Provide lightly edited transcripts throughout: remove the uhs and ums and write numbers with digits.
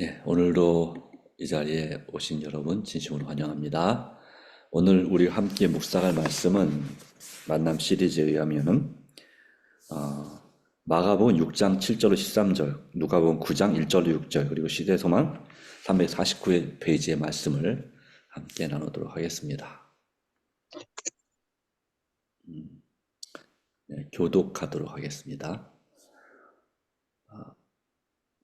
네, 오늘도 이 자리에 오신 여러분 진심으로 환영합니다. 오늘 우리 함께 묵상할 말씀은 만남 시리즈에 의하면은 마가복음 6장 7절로 13절, 누가복음 9장 1절로 6절, 그리고 시대소망 349페이지의 말씀을 함께 나누도록 하겠습니다. 네, 교독하도록 하겠습니다.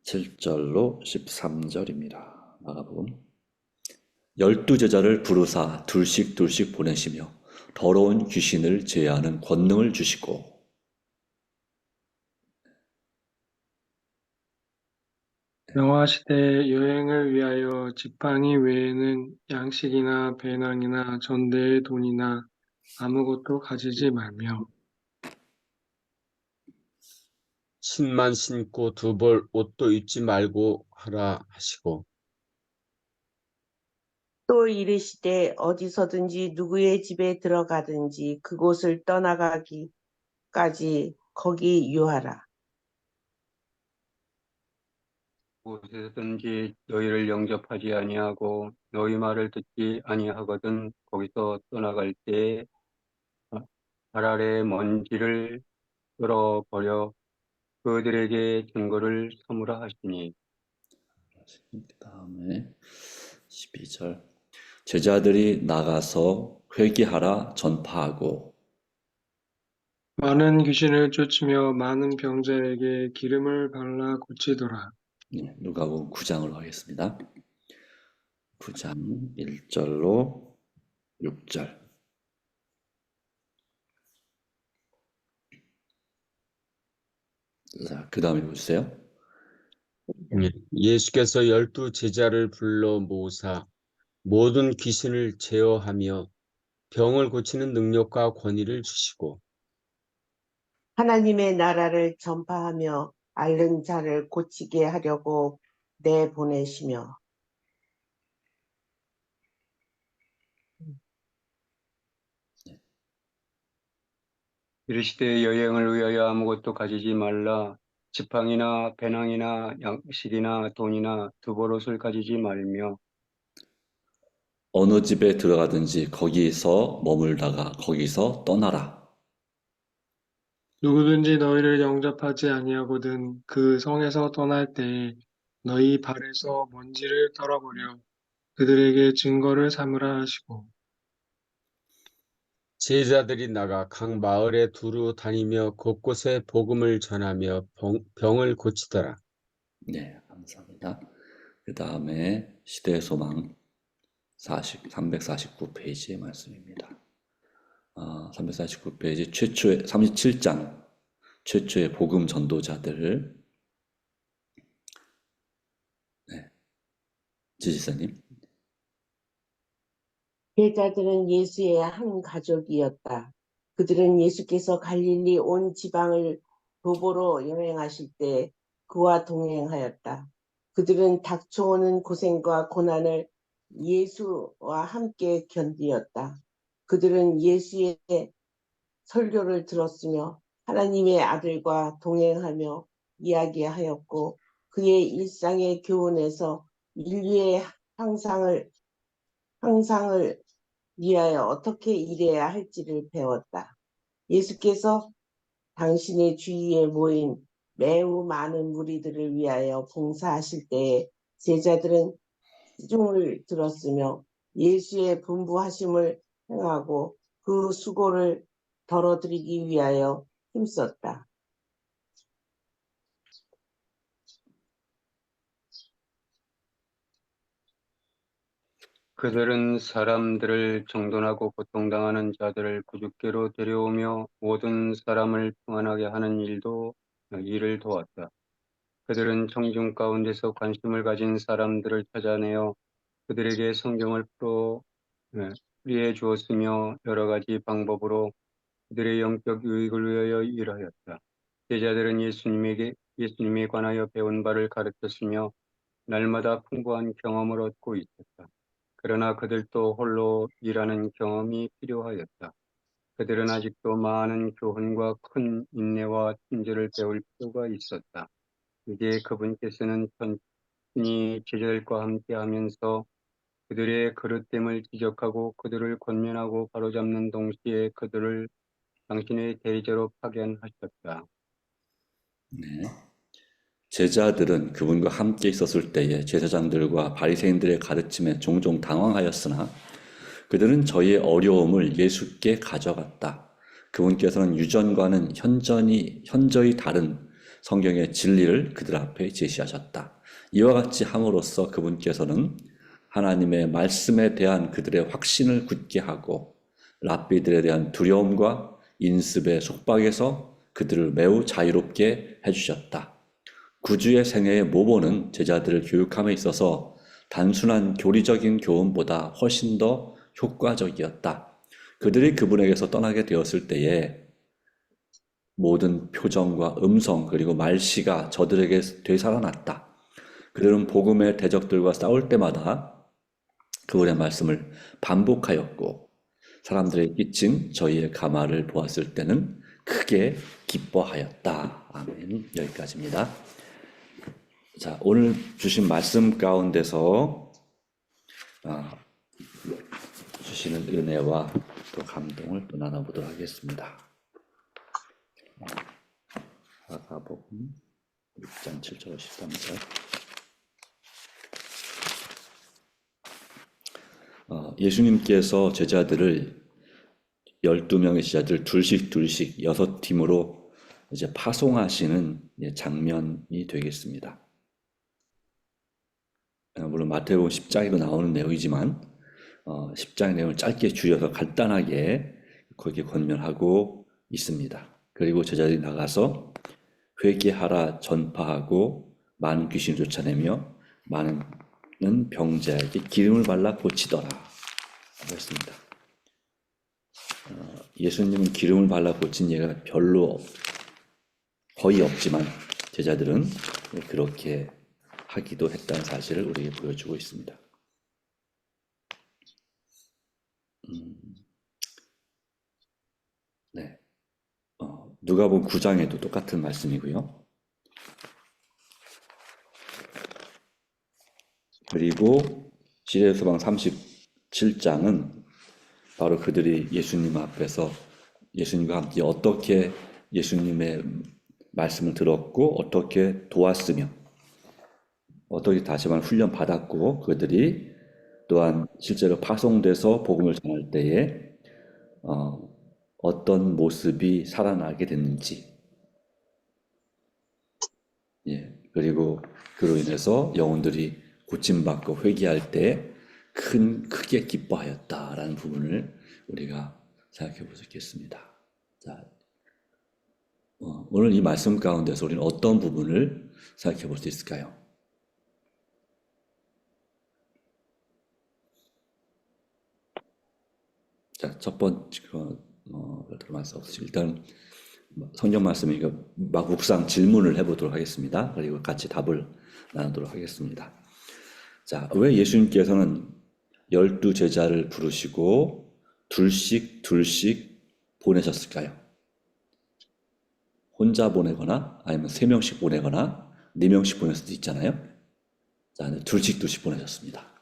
7절로 13절입니다. 마가복음. 12제자를 부르사 둘씩 둘씩 보내시며 더러운 귀신을 제어하는 권능을 주시고. 명화시대 여행을 위하여 지팡이 외에는 양식이나 배낭이나 전대의 돈이나 아무것도 가지지 말며 신만 신고 두 벌 옷도 입지 말고 하라 하시고, 또 이르시되 어디서든지 누구의 집에 들어가든지 그곳을 떠나가기까지 거기 유하라. 무엇에든지 너희를 영접하지 아니하고 너희 말을 듣지 아니하거든 거기서 떠나갈 때에 발 아래 먼지를 끌어버려 그들에게 증거를 삼으라 하시니. 그 다음에 12절. 제자들이 나가서 회개하라 전파하고. 많은 귀신을 쫓으며 많은 병자에게 기름을 발라 고치더라. 네, 누가복음 9장으로 하겠습니다. 9장 1절로 6절. 자, 그 다음에 보세요. 예수께서 12제자를 불러 모으사 모든 귀신을 제어하며 병을 고치는 능력과 권위를 주시고, 하나님의 나라를 전파하며 앓는 자를 고치게 하려고 내보내시며 이르시되 여행을 위하여 아무것도 가지지 말라. 지팡이나 배낭이나 양식이나 돈이나 두보롯을 가지지 말며 어느 집에 들어가든지 거기서 머물다가 거기서 떠나라. 누구든지 너희를 영접하지 아니하거든 그 성에서 떠날 때에 너희 발에서 먼지를 떨어버려 그들에게 증거를 삼으라 하시고 제자들이 나가 각 마을에 두루 다니며 곳곳에 복음을 전하며 병을 고치더라. 네, 감사합니다. 그 다음에 시대의 소망 349페이지의 말씀입니다. 349페이지 최초의 37장 최초의 복음 전도자들. 네, 지지사님. 제자들은 예수의 한 가족이었다. 그들은 예수께서 갈릴리 온 지방을 도보로 여행하실 때 그와 동행하였다. 그들은 닥쳐오는 고생과 고난을 예수와 함께 견디었다. 그들은 예수의 설교를 들었으며 하나님의 아들과 동행하며 이야기하였고 그의 일상의 교훈에서 인류의 향상을 위하여 어떻게 일해야 할지를 배웠다. 예수께서 당신의 주위에 모인 매우 많은 무리들을 위하여 봉사하실 때에 제자들은 시중을 들었으며 예수의 분부하심을 행하고 그 수고를 덜어드리기 위하여 힘썼다. 그들은 사람들을 정돈하고 고통당하는 자들을 구주께로 데려오며 모든 사람을 평안하게 하는 일을 도왔다. 그들은 청중 가운데서 관심을 가진 사람들을 찾아내어 그들에게 성경을 풀이해 주었으며 여러 가지 방법으로 그들의 영적 유익을 위하여 일하였다. 제자들은 예수님에 관하여 배운 바를 가르쳤으며 날마다 풍부한 경험을 얻고 있었다. 그러나 그들도 홀로 일하는 경험이 필요하였다. 그들은 아직도 많은 교훈과 큰 인내와 친절을 배울 필요가 있었다. 이제 그분께서는 예수님이 제자들과 함께 하면서 그들의 그릇됨을 지적하고 그들을 권면하고 바로잡는 동시에 그들을 당신의 대리자로 파견하셨다. 네. 제자들은 그분과 함께 있었을 때에 제사장들과 바리새인들의 가르침에 종종 당황하였으나 그들은 저희의 어려움을 예수께 가져갔다. 그분께서는 유전과는 현저히 다른 성경의 진리를 그들 앞에 제시하셨다. 이와 같이 함으로써 그분께서는 하나님의 말씀에 대한 그들의 확신을 굳게 하고 랍비들에 대한 두려움과 인습의 속박에서 그들을 매우 자유롭게 해주셨다. 구주의 생애의 모본은 제자들을 교육함에 있어서 단순한 교리적인 교훈보다 훨씬 더 효과적이었다. 그들이 그분에게서 떠나게 되었을 때에 모든 표정과 음성 그리고 말씨가 저들에게 되살아났다. 그들은 복음의 대적들과 싸울 때마다 그분의 말씀을 반복하였고 사람들의 끼친 저희의 가마를 보았을 때는 크게 기뻐하였다. 아멘. 여기까지입니다. 자, 오늘 주신 말씀 가운데서 주시는 은혜와 또 감동을 또 나눠보도록 하겠습니다. 마가복음 6장 7절 13절. 예수님께서 제자들을 12명의 제자들 둘씩 6팀으로 이제 파송하시는 장면이 되겠습니다. 물론 마태복음 10장에도 나오는 내용이지만 10장의 내용을 짧게 줄여서 간단하게 거기에 권면하고 있습니다. 그리고 제자들이 나가서 회개하라 전파하고 많은 귀신을 쫓아내며 많은 병자에게 기름을 발라 고치더라 라고 했습니다. 예수님은 기름을 발라 고친 예가 거의 없지만 제자들은 그렇게 하기도 했다는 사실을 우리에게 보여주고 있습니다. 네. 누가복음 9장에도 똑같은 말씀이고요. 그리고 시대서방 37장은 바로 그들이 예수님 앞에서 예수님과 함께 어떻게 예수님의 말씀을 들었고 어떻게 도왔으며 어떻게 다시 한번 훈련 받았고 그들이 또한 실제로 파송돼서 복음을 전할 때에 어떤 모습이 살아나게 됐는지, 그리고 그로 인해서 영혼들이 고침받고 회개할 때 크게 기뻐하였다라는 부분을 우리가 생각해 볼 수 있겠습니다. 자, 오늘 이 말씀 가운데서 우리는 어떤 부분을 생각해 볼 수 있을까요? 자, 첫 번째, 들어맞서 없으시고, 일단 성경 말씀이니까 막 묵상 질문을 해보도록 하겠습니다. 그리고 같이 답을 나누도록 하겠습니다. 자, 왜 예수님께서는 12 제자를 부르시고 둘씩 보내셨을까요? 혼자 보내거나 아니면 3명씩 보내거나 4명씩 보낼 수도 있잖아요. 자, 둘씩 보내셨습니다.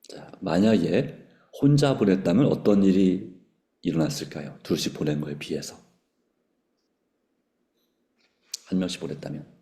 자, 만약에 혼자 보냈다면 어떤 일이 일어났을까요? 둘씩 보낸 거에 비해서. 한 명씩 보냈다면.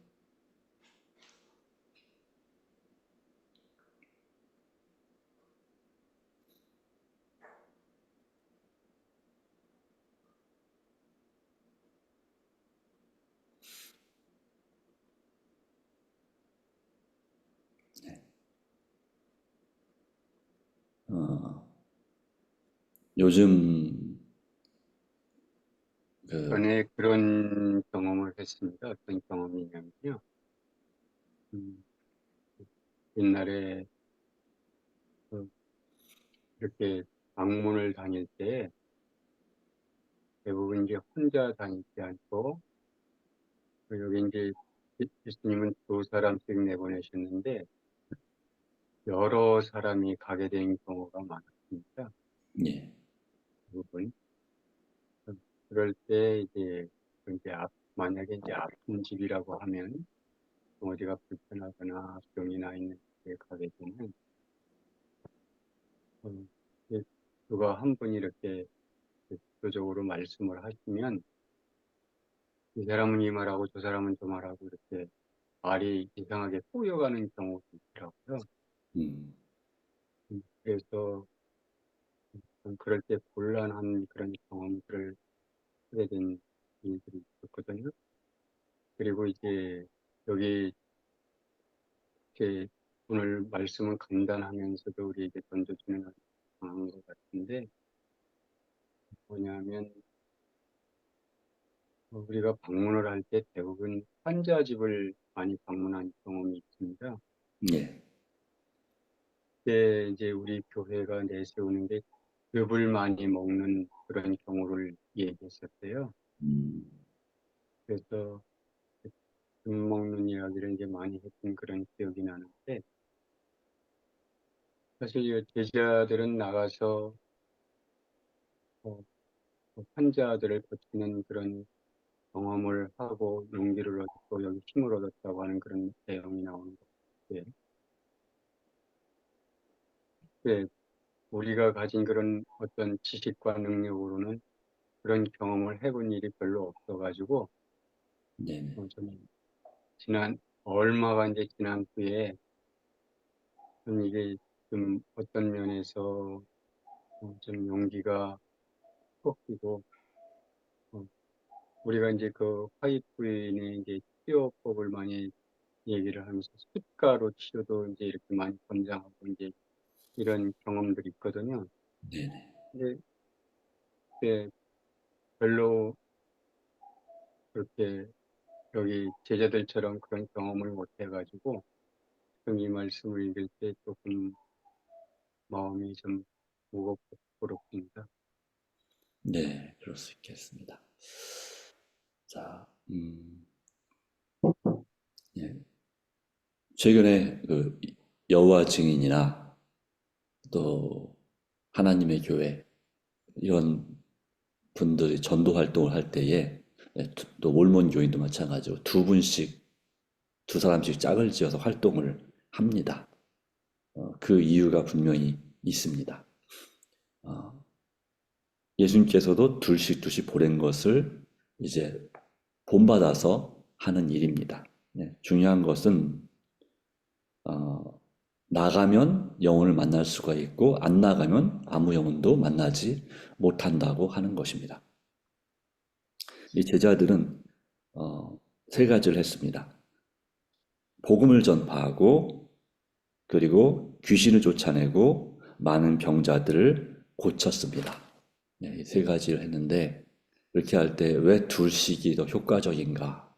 요즘 전에 그런 경험을 했습니다. 어떤 경험이냐면요. 옛날에 이렇게 방문을 다닐 때 대부분 이제 혼자 다니지 않고 여기 이제 예수님은 2사람씩 내보내셨는데 여러 사람이 가게 된 경우가 많았습니다. 예, 대부분. 그럴 때 이제 만약에 이제 아픈 집이라고 하면 어디가 불편하거나 병이 나 있는 집에 가게 되면 이제 누가 한 분이 이렇게 구조적으로 말씀을 하시면 이 사람은 이 말하고 저 사람은 저 말하고 이렇게 말이 이상하게 꼬여가는 경우도 있더라고요. 그래서 그럴 때 곤란한 그런 경험들을 하게 된 일들이 있었거든요. 그리고 이제 여기 이렇게 오늘 말씀은 간단하면서도 우리에게 던져주는 강한 것 같은데 뭐냐면 우리가 방문을 할 때 대부분 환자 집을 많이 방문한 경험이 있습니다. 예, 그때 이제 우리 교회가 내세우는 게 즙을 많이 먹는 그런 경우를 얘기했었어요. 그래서 즙 먹는 이야기를 이제 많이 했던 그런 기억이 나는데 사실 이 제자들은 나가서 어, 환자들을 고치는 그런 경험을 하고 용기를 얻고 여기 힘을 얻었다고 하는 그런 내용이 나오는 것 같아요. 네, 우리가 가진 그런 어떤 지식과 능력으로는 그런 경험을 해본 일이 별로 없어가지고 네네, 좀 얼마가 이제 지난 후에 좀 이게 좀 어떤 면에서 좀 용기가 꺾이고 우리가 이제 그 파이프인의 이제 치료법을 많이 얘기를 하면서 숫가로 치료도 이제 이렇게 많이 권장하고 이제 이런 경험들이 있거든요. 네네, 근데 그때 별로 그렇게 여기 제자들처럼 그런 경험을 못 해가지고 지금 이 말씀을 읽을 때 조금 마음이 좀 무겁고 부끄럽습니다. 네, 그럴 수 있겠습니다. 자, 예. 최근에 그 여호와 증인이나 또 하나님의 교회 이런 분들이 전도 활동을 할 때에 또 몰몬 교인도 마찬가지로 두 분씩 두 사람씩 짝을 지어서 활동을 합니다. 그 이유가 분명히 있습니다. 예수님께서도 둘씩 보낸 것을 이제 본받아서 하는 일입니다. 중요한 것은 나가면 영혼을 만날 수가 있고 안 나가면 아무 영혼도 만나지 못한다고 하는 것입니다. 이 제자들은 세 가지를 했습니다. 복음을 전파하고 그리고 귀신을 쫓아내고 많은 병자들을 고쳤습니다. 이 세 가지를 했는데 이렇게 할 때 왜 둘씩이 더 효과적인가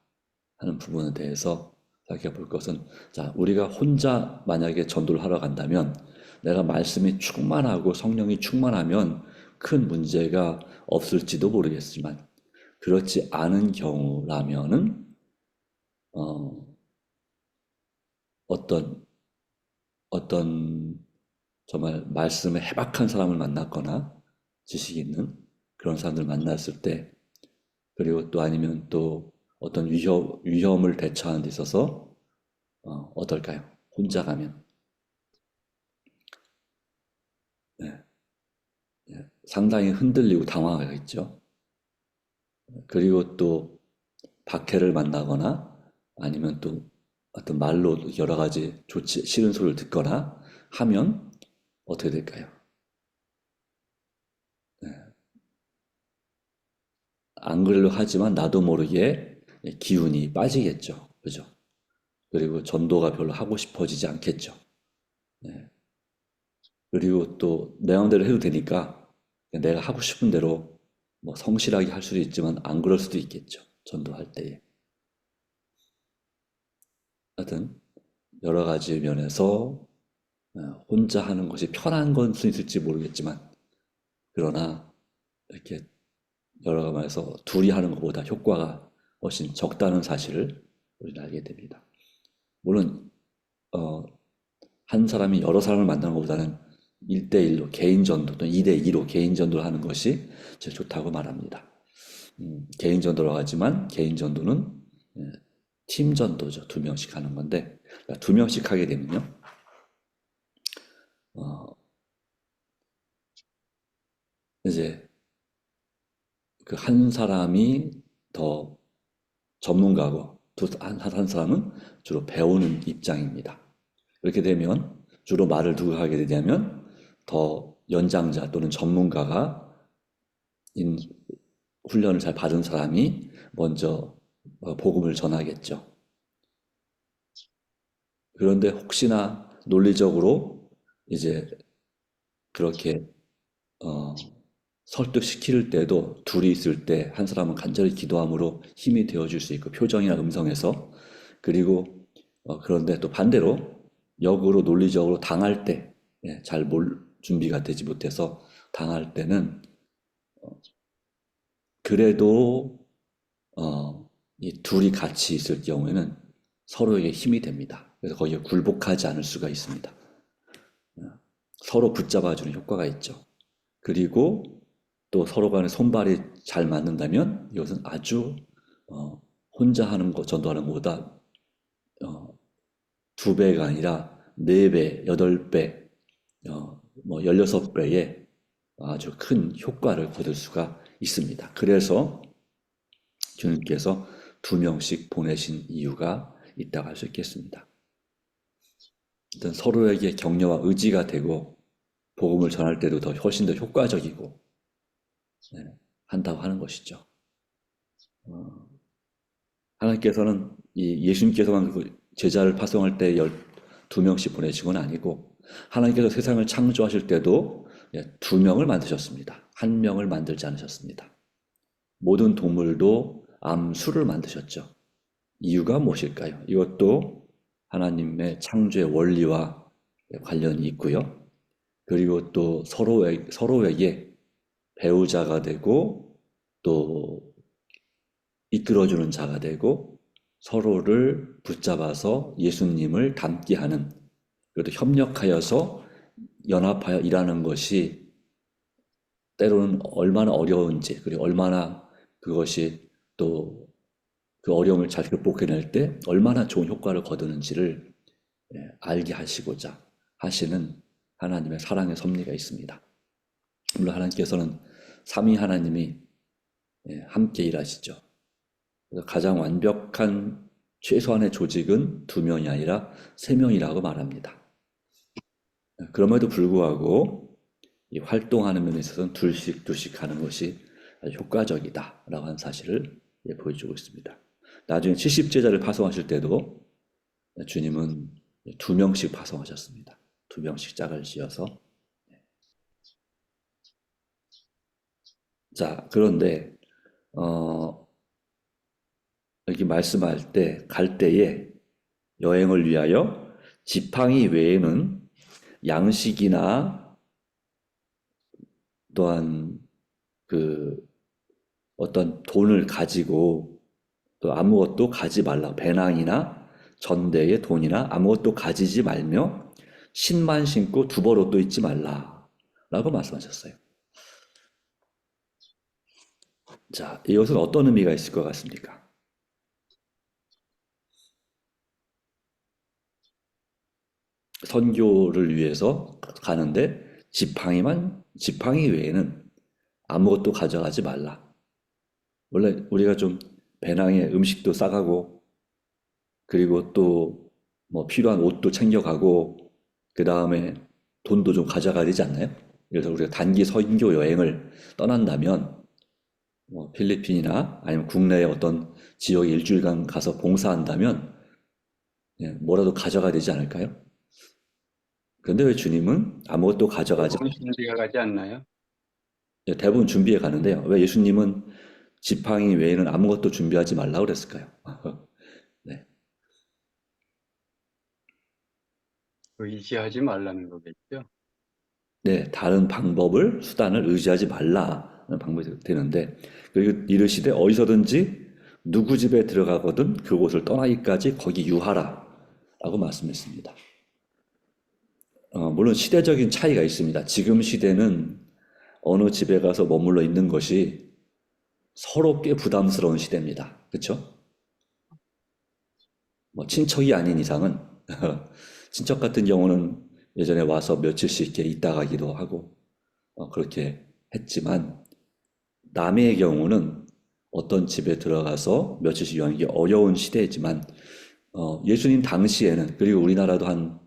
하는 부분에 대해서 살펴볼 것은 자, 우리가 혼자 만약에 전도를 하러 간다면 내가 말씀이 충만하고 성령이 충만하면 큰 문제가 없을지도 모르겠지만 그렇지 않은 경우라면은 어떤 정말 말씀에 해박한 사람을 만났거나 지식이 있는 그런 사람들 만났을 때 그리고 또 아니면 또 어떤 위험을 대처하는 데 있어서 어떨까요? 혼자 가면 네, 상당히 흔들리고 당황하겠죠. 그리고 또 박해를 만나거나 아니면 또 어떤 말로 여러 가지 좋지 싫은 소리를 듣거나 하면 어떻게 될까요? 안 그러려 하지만 나도 모르게 기운이 빠지겠죠. 그죠? 그리고 전도가 별로 하고 싶어지지 않겠죠. 네. 그리고 또 내 마음대로 해도 되니까 내가 하고 싶은 대로 뭐 성실하게 할 수도 있지만 안 그럴 수도 있겠죠. 전도할 때에. 하여튼 여러 가지 면에서 혼자 하는 것이 편한 것은 있을지 모르겠지만 그러나 이렇게 여러 면에서 둘이 하는 것보다 효과가 훨씬 적다는 사실을 우리는 알게 됩니다. 물론 한 사람이 여러 사람을 만나는 것보다는 1대1로 개인 전도 또는 2대2로 개인 전도를 하는 것이 제일 좋다고 말합니다. 개인 전도라고 하지만 개인 전도는 팀 전도죠. 2명씩 하는 건데 2명씩 하게 되면요. 이제 그 한 사람이 더 전문가고 한 사람은 주로 배우는 입장입니다. 그렇게 되면 주로 말을 누가 하게 되냐면 더 연장자 또는 전문가가 훈련을 잘 받은 사람이 먼저 복음을 전하겠죠. 그런데 혹시나 논리적으로 이제 그렇게 설득시킬 때도 둘이 있을 때 한 사람은 간절히 기도함으로 힘이 되어줄 수 있고 표정이나 음성에서 그리고 그런데 또 반대로 역으로 논리적으로 당할 때 잘 준비가 되지 못해서 당할 때는 그래도 이 둘이 같이 있을 경우에는 서로에게 힘이 됩니다. 그래서 거기에 굴복하지 않을 수가 있습니다. 서로 붙잡아주는 효과가 있죠. 그리고 또 서로 간에 손발이 잘 맞는다면 이것은 아주 혼자 하는 거, 전도하는 것보다 2배가 아니라 4배, 8배, 16배의 아주 큰 효과를 거둘 수가 있습니다. 그래서 주님께서 2명씩 보내신 이유가 있다고 할 수 있겠습니다. 일단 서로에게 격려와 의지가 되고 복음을 전할 때도 훨씬 더 효과적이고 한다고 하는 것이죠. 하나님께서는 예수님께서만 제자를 파송할 때 12명씩 보내신 건 아니고 하나님께서 세상을 창조하실 때도 2명을 만드셨습니다. 1명을 만들지 않으셨습니다. 모든 동물도 암수를 만드셨죠. 이유가 무엇일까요? 이것도 하나님의 창조의 원리와 관련이 있고요. 그리고 또 서로에게 배우자가 되고 또 이끌어주는 자가 되고 서로를 붙잡아서 예수님을 닮게 하는 그리고 협력하여서 연합하여 일하는 것이 때로는 얼마나 어려운지 그리고 얼마나 그것이 또 그 어려움을 잘 극복해낼 때 얼마나 좋은 효과를 거두는지를 알게 하시고자 하시는 하나님의 사랑의 섭리가 있습니다. 물론 하나님께서는 삼위 하나님이 함께 일하시죠. 그래서 가장 완벽한 최소한의 조직은 2명이 아니라 3명이라고 말합니다. 그럼에도 불구하고 이 활동하는 면에 있어서는 둘씩 하는 것이 아주 효과적이다라고 하는 사실을 보여주고 있습니다. 나중에 70제자를 파송하실 때도 주님은 2명씩 파송하셨습니다. 2명씩 짝을 지어서. 자, 그런데 여기 말씀할 때 갈 때에 여행을 위하여 지팡이 외에는 양식이나 또한 어떤 돈을 가지고 또 아무것도 가지 말라. 배낭이나 전대에 돈이나 아무것도 가지지 말며 신만 신고 두벌옷도 입지 말라 라고 말씀하셨어요. 자, 이것은 어떤 의미가 있을 것 같습니까? 선교를 위해서 가는데 지팡이 외에는 아무것도 가져가지 말라. 원래 우리가 좀 배낭에 음식도 싸가고 그리고 또 뭐 필요한 옷도 챙겨가고 그 다음에 돈도 좀 가져가야 되지 않나요? 그래서 우리가 단기 선교 여행을 떠난다면 뭐 필리핀이나 아니면 국내에 어떤 지역에 일주일간 가서 봉사한다면 뭐라도 가져가야 되지 않을까요? 그런데 왜 주님은 아무것도 가져가지 준비가 가지 않나요? 대부분 준비해 가는데요. 왜 예수님은 지팡이 외에는 아무것도 준비하지 말라고 그랬을까요? 네. 의지하지 말라는 거겠죠. 네, 다른 방법을, 수단을 의지하지 말라는 방법이 되는데, 그리고 이르시되 어디서든지 누구 집에 들어가거든 그곳을 떠나기까지 거기 유하라 라고 말씀했습니다. 물론 시대적인 차이가 있습니다. 지금 시대는 어느 집에 가서 머물러 있는 것이 서로 꽤 부담스러운 시대입니다. 그렇죠? 뭐 친척이 아닌 이상은 친척 같은 경우는 예전에 와서 며칠씩 이렇게 있다 가기도 하고 그렇게 했지만 남의 경우는 어떤 집에 들어가서 며칠씩 여행하기 어려운 시대이지만 예수님 당시에는 그리고 우리나라도 한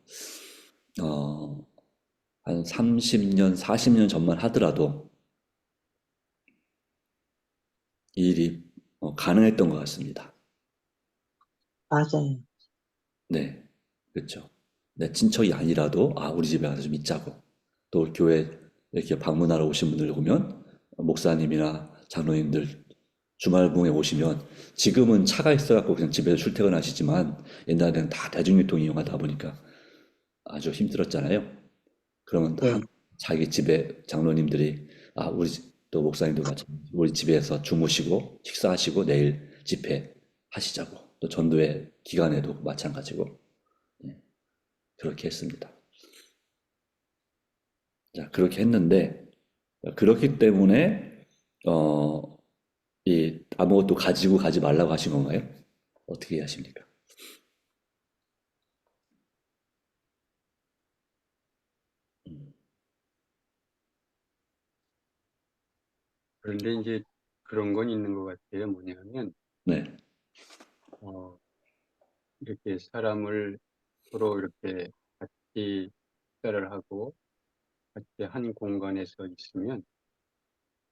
30년, 40년 전만 하더라도 이 일이 가능했던 것 같습니다. 맞아요. 네, 그렇죠. 내 친척이 아니라도 우리 집에 가서 좀 있자고. 또 교회 이렇게 방문하러 오신 분들 보면 목사님이나 장로님들 주말봉에 오시면 지금은 차가 있어갖고 그냥 집에서 출퇴근하시지만 옛날에는 다 대중교통 이용하다 보니까 아주 힘들었잖아요. 그러면 네. 자기 집에 장로님들이 또 목사님도 마찬가지 우리 집에서 주무시고 식사하시고 내일 집회 하시자고. 또 전도회 기간에도 마찬가지고 그렇게 했습니다. 자, 그렇게 했는데 그렇기 때문에 아무것도 가지고 가지 말라고 하신 건가요? 어떻게 하십니까? 그런데 이제 그런 건 있는 것 같아요. 뭐냐면, 네, 이렇게 사람을 서로 이렇게 같이 식사를 하고 같이 한 공간에서 있으면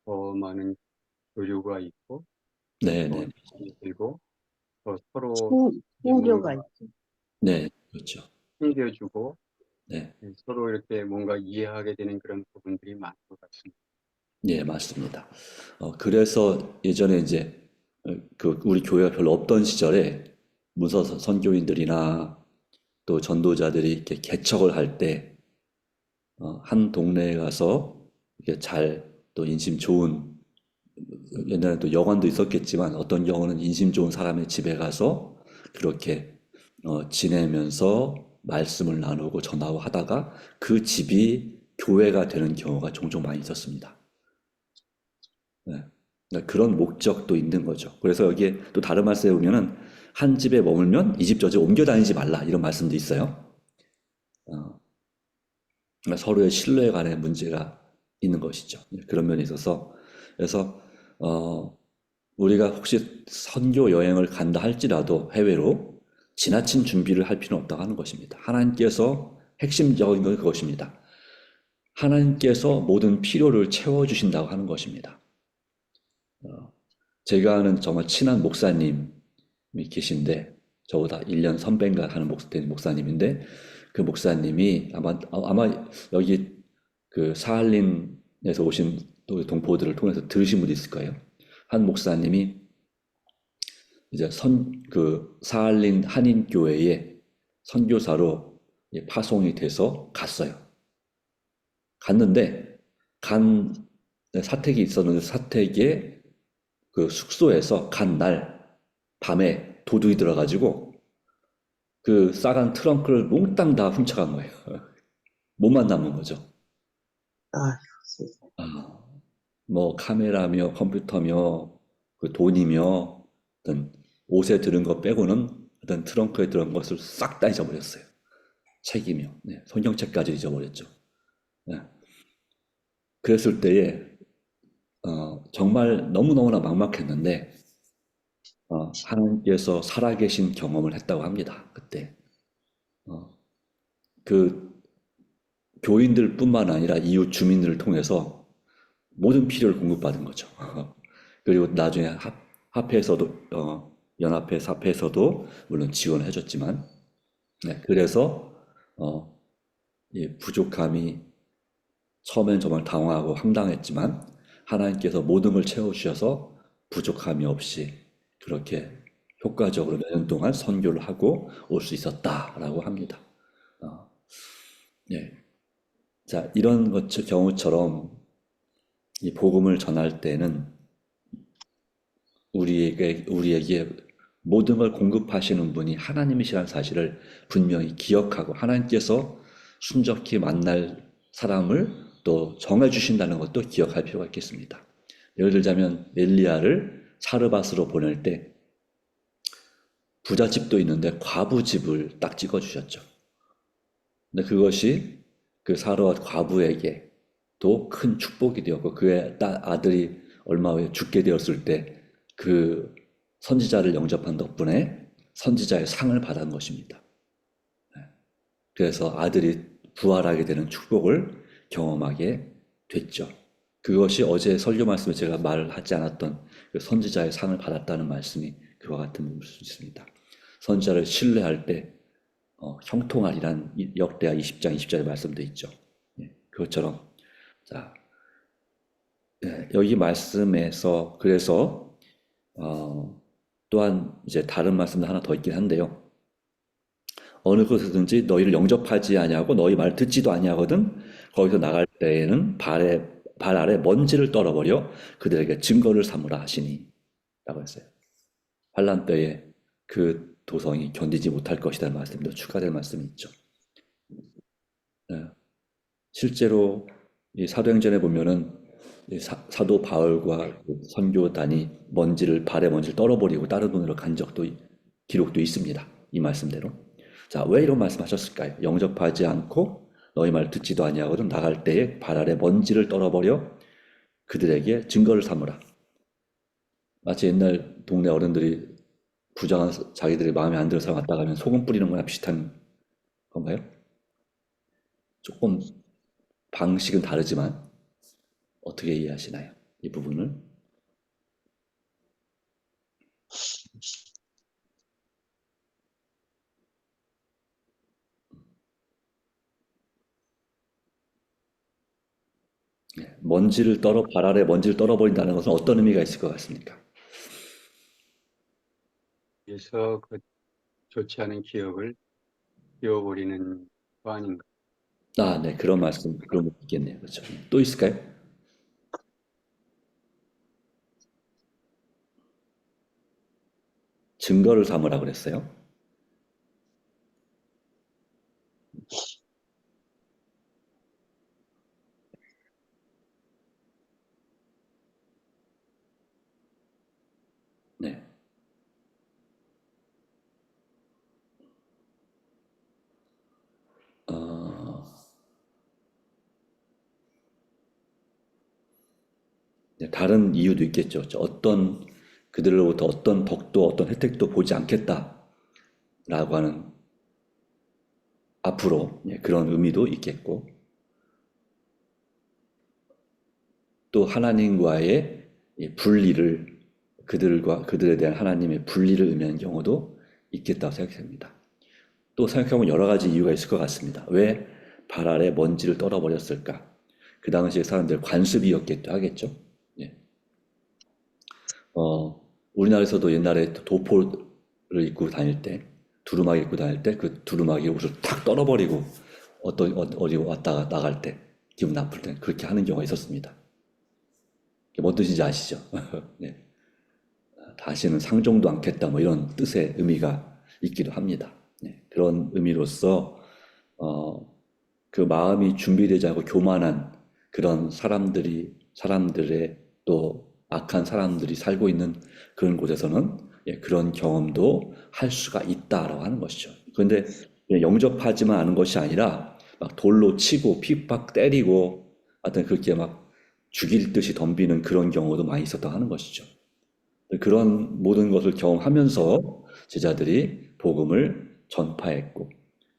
더 많은 교류가 있고, 네, 더 네, 힘이 들고, 더 서로 이제 신교가 뭔가 있죠. 네, 그렇죠. 챙겨주고, 네, 서로 이렇게 뭔가 이해하게 되는 그런 부분들이 많은 것 같습니다. 네, 맞습니다. 그래서 예전에 이제 우리 교회가 별로 없던 시절에 문서 선교인들이나 또 전도자들이 이렇게 개척을 할 때 한 동네에 가서 이렇게 또 인심 좋은 옛날에 또 여관도 있었겠지만 어떤 경우는 인심 좋은 사람의 집에 가서 그렇게 지내면서 말씀을 나누고 전하고 하다가 그 집이 교회가 되는 경우가 종종 많이 있었습니다. 네. 그러니까 그런 목적도 있는 거죠. 그래서 여기에 또 다른 말씀에 보면은 한 집에 머물면 이 집 저 집 옮겨 다니지 말라 이런 말씀도 있어요. 어, 그러니까 서로의 신뢰 간의 문제가 있는 것이죠. 네, 그런 면에 있어서 그래서 우리가 혹시 선교 여행을 간다 할지라도 해외로 지나친 준비를 할 필요는 없다고 하는 것입니다. 하나님께서 핵심적인 건 그것입니다. 하나님께서 모든 필요를 채워주신다고 하는 것입니다. 제가 아는 정말 친한 목사님이 계신데 저보다 1년 선배인가 하는 목사님인데 그 목사님이 아마 여기 그 사할린에서 오신 또 동포들을 통해서 들으신 분도 있을 거예요. 한 목사님이 이제 그 사할린 한인교회에 선교사로 파송이 돼서 갔어요. 갔는데 사택이 있었는데 사택에 그 숙소에서 간 날 밤에 도둑이 들어가지고 그 싸간 트렁크를 몽땅 다 훔쳐간 거예요. 몸만 남은 거죠. 아휴, 세상에. 뭐 카메라며 컴퓨터며 그 돈이며 어떤 옷에 들은 것 빼고는 어떤 트렁크에 들은 것을 싹 다 잊어버렸어요. 책이며 성경책까지 잊어버렸죠. 네. 그랬을 때에 정말 너무너무나 막막했는데 하나님께서 살아계신 경험을 했다고 합니다. 그때 그 교인들뿐만 아니라 이웃 주민들을 통해서 모든 필요를 공급받은 거죠. 그리고 나중에 합회에서도 연합회 사회에서도 물론 지원을 해줬지만 그래서 이 부족함이 처음엔 정말 당황하고 황당했지만 하나님께서 모든 걸 채워주셔서 부족함이 없이 그렇게 효과적으로 몇 년 동안 선교를 하고 올 수 있었다라고 합니다. 자, 이런 경우처럼 이 복음을 전할 때는 우리에게 모든 걸 공급하시는 분이 하나님이시라는 사실을 분명히 기억하고 하나님께서 순적히 만날 사람을 또 정해주신다는 것도 기억할 필요가 있겠습니다. 예를 들자면 엘리야를 사르밧으로 보낼 때 부잣집도 있는데 과부집을 딱 찍어주셨죠. 근데 그것이 그 사르밧 과부에게 또 큰 축복이 되었고 그의 아들이 얼마 후에 죽게 되었을 때 그 선지자를 영접한 덕분에 선지자의 상을 받은 것입니다. 그래서 아들이 부활하게 되는 축복을 경험하게 됐죠. 그것이 어제 설교 말씀에 제가 말하지 않았던 그 선지자의 상을 받았다는 말씀이 그와 같은 부분일 수 있습니다. 선지자를 신뢰할 때 형통하리란 역대하 20장 20절의 말씀도 있죠. 그것처럼 자, 여기 말씀에서 그래서 또한 이제 다른 말씀도 하나 더 있긴 한데요. 어느 곳에든지 너희를 영접하지 아니하고 너희 말 듣지도 아니하거든 거기서 나갈 때에는 발 아래 먼지를 떨어버려 그들에게 증거를 삼으라 하시니 라고 했어요. 환난 때에 그 도성이 견디지 못할 것이라는 말씀도 추가될 말씀이 있죠. 실제로 이 사도행전에 보면은 이 사도 바울과 그 선교단이 발에 먼지를 떨어버리고 다른 분으로 간 적도 기록도 있습니다. 이 말씀대로. 자, 왜 이런 말씀하셨을까요? 영접하지 않고 너희 말 듣지도 아니하거든 나갈 때에 발 아래 먼지를 떨어버려 그들에게 증거를 삼으라. 마치 옛날 동네 어른들이 부정한 자기들이 마음에 안 들어서 왔다 가면 소금 뿌리는 거나 비슷한 건가요? 조금 방식은 다르지만 어떻게 이해하시나요? 이 부분을? 발 아래 먼지를 떨어버린다는 것은 어떤 의미가 있을 것 같습니까? 그래서 그 좋지 않은 기억을 지워버리는 거 아닌가. 네, 그런 말씀, 그런 거 있겠네요. 그렇죠. 또 있을까요? 증거를 삼으라 그랬어요. 네. 다른 이유도 있겠죠. 그들로부터 어떤 덕도 어떤 혜택도 보지 않겠다라고 하는 앞으로 그런 의미도 있겠고 또 하나님과의 분리를 그들에 대한 하나님의 분리를 의미하는 경우도 있겠다고 생각합니다. 또 생각해보면 여러 가지 이유가 있을 것 같습니다. 왜 발 아래 먼지를 떨어버렸을까? 그 당시에 사람들 관습이었겠죠 하겠죠. 우리나라에서도 옛날에 도포를 입고 다닐 때, 두루마기 입고 다닐 때 그 두루마기 옷을 탁 떨어버리고 어디 왔다가 나갈 때 기분 나쁠 때 그렇게 하는 경우가 있었습니다. 뭔 뜻인지 아시죠? 네. 다시는 상종도 않겠다 뭐 이런 뜻의 의미가 있기도 합니다. 그런 의미로서 그 마음이 준비되지 않고 교만한 그런 사람들의 또 악한 사람들이 살고 있는 그런 곳에서는 그런 경험도 할 수가 있다라고 하는 것이죠. 그런데 영접하지만 않은 것이 아니라 막 돌로 치고 핍박 때리고 하여튼 그렇게 막 죽일 듯이 덤비는 그런 경우도 많이 있었다고 하는 것이죠. 그런 모든 것을 경험하면서 제자들이 복음을 전파했고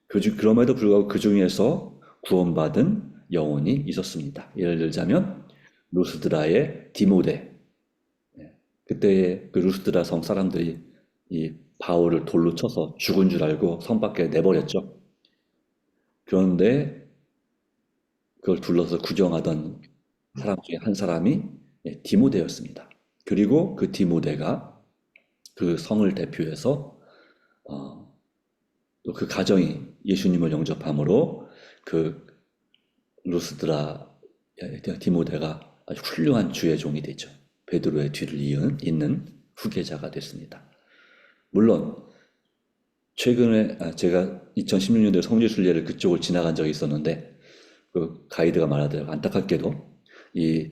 그럼에도 불구하고 그 중에서 구원받은 영혼이 있었습니다. 예를 들자면 루스드라의 디모데, 그때 그 루스드라 성 사람들이 이 바울을 돌로 쳐서 죽은 줄 알고 성 밖에 내버렸죠. 그런데 그걸 둘러서 구경하던 사람 중에 한 사람이 디모데였습니다. 그리고 그 디모데가 그 성을 대표해서 또 그 가정이 예수님을 영접함으로 그 루스드라 디모데가 아주 훌륭한 주의 종이 되죠. 베드로의 뒤를 잇는 후계자가 됐습니다. 물론 최근에 제가 2016년도에 성지순례를 그쪽을 지나간 적이 있었는데 그 가이드가 말하더라고요. 안타깝게도 이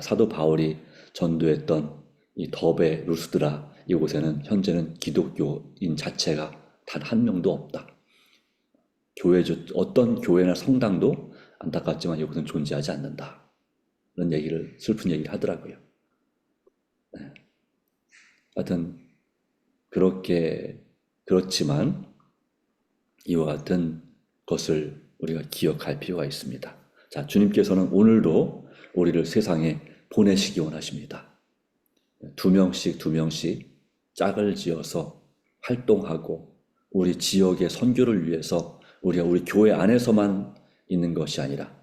사도 바울이 전도했던 이 더베 루스드라 이곳에는 현재는 기독교인 자체가 단 한 명도 없다. 어떤 교회나 성당도 안타깝지만 이곳은 존재하지 않는다. 그런 슬픈 얘기를 하더라고요. 네. 하여튼 그렇지만 이와 같은 것을 우리가 기억할 필요가 있습니다. 자, 주님께서는 오늘도 우리를 세상에 보내시기 원하십니다. 2명씩 짝을 지어서 활동하고 우리 지역의 선교를 위해서 우리가 우리 교회 안에서만 있는 것이 아니라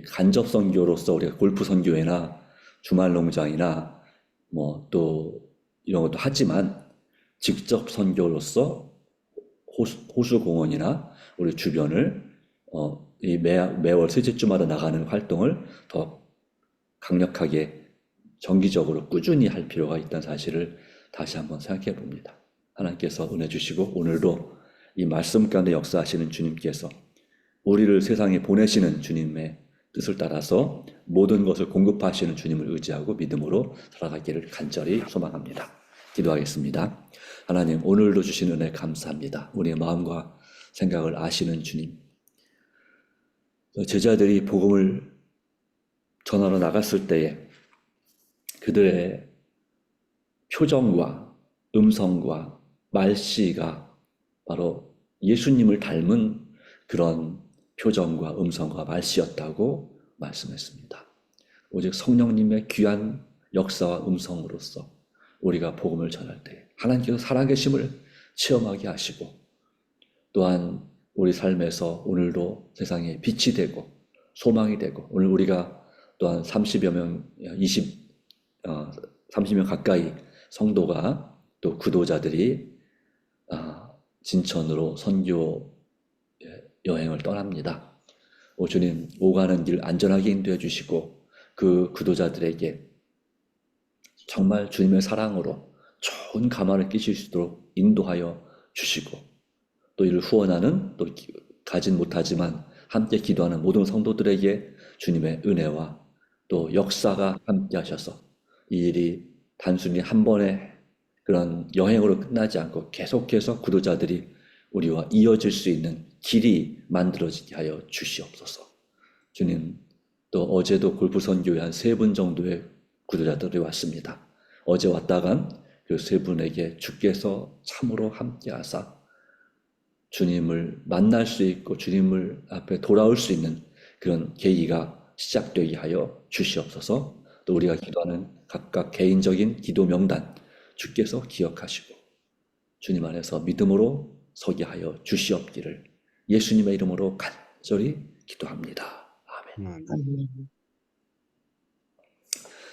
간접 선교로서 우리가 골프 선교회나 주말 농장이나 뭐 또 이런 것도 하지만 직접 선교로서 호수 공원이나 우리 주변을 매월 셋째 주마다 나가는 활동을 더 강력하게 정기적으로 꾸준히 할 필요가 있다는 사실을 다시 한번 생각해 봅니다. 하나님께서 은혜 주시고 오늘도 이 말씀 가운데 역사하시는 주님께서 우리를 세상에 보내시는 주님의 뜻을 따라서 모든 것을 공급하시는 주님을 의지하고 믿음으로 살아가기를 간절히 소망합니다. 기도하겠습니다. 하나님, 오늘도 주신 은혜 감사합니다. 우리의 마음과 생각을 아시는 주님, 제자들이 복음을 전하러 나갔을 때에 그들의 표정과 음성과 말씨가 바로 예수님을 닮은 그런 표정과 음성과 말씨였다고 말씀했습니다. 오직 성령님의 귀한 역사와 음성으로서 우리가 복음을 전할 때 하나님께서 살아계심을 체험하게 하시고 또한 우리 삶에서 오늘도 세상에 빛이 되고 소망이 되고 오늘 우리가 또한 30명 가까이 성도가 또 구도자들이 진천으로 선교 여행을 떠납니다. 오 주님, 오가는 길 안전하게 인도해 주시고 그 구도자들에게 정말 주님의 사랑으로 좋은 가마를 끼칠 수 있도록 인도하여 주시고 또 이를 후원하는 또 가진 못하지만 함께 기도하는 모든 성도들에게 주님의 은혜와 또 역사가 함께 하셔서 이 일이 단순히 한 번의 그런 여행으로 끝나지 않고 계속해서 구도자들이 우리와 이어질 수 있는 길이 만들어지게 하여 주시옵소서. 주님, 또 어제도 골프 선교회 한 3분 정도의 구도자들이 왔습니다. 어제 왔다간 그 3분에게 주께서 참으로 함께 하사 주님을 만날 수 있고 주님을 앞에 돌아올 수 있는 그런 계기가 시작되게 하여 주시옵소서. 또 우리가 기도하는 각각 개인적인 기도 명단 주께서 기억하시고 주님 안에서 믿음으로 서게 하여 주시옵기를 예수님의 이름으로 간절히 기도합니다. 아멘. 아멘.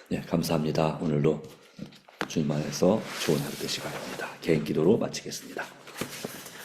네, 감사합니다. 오늘도 주님 안에서 좋은 하루 되시기 바랍니다. 개인 기도로 마치겠습니다.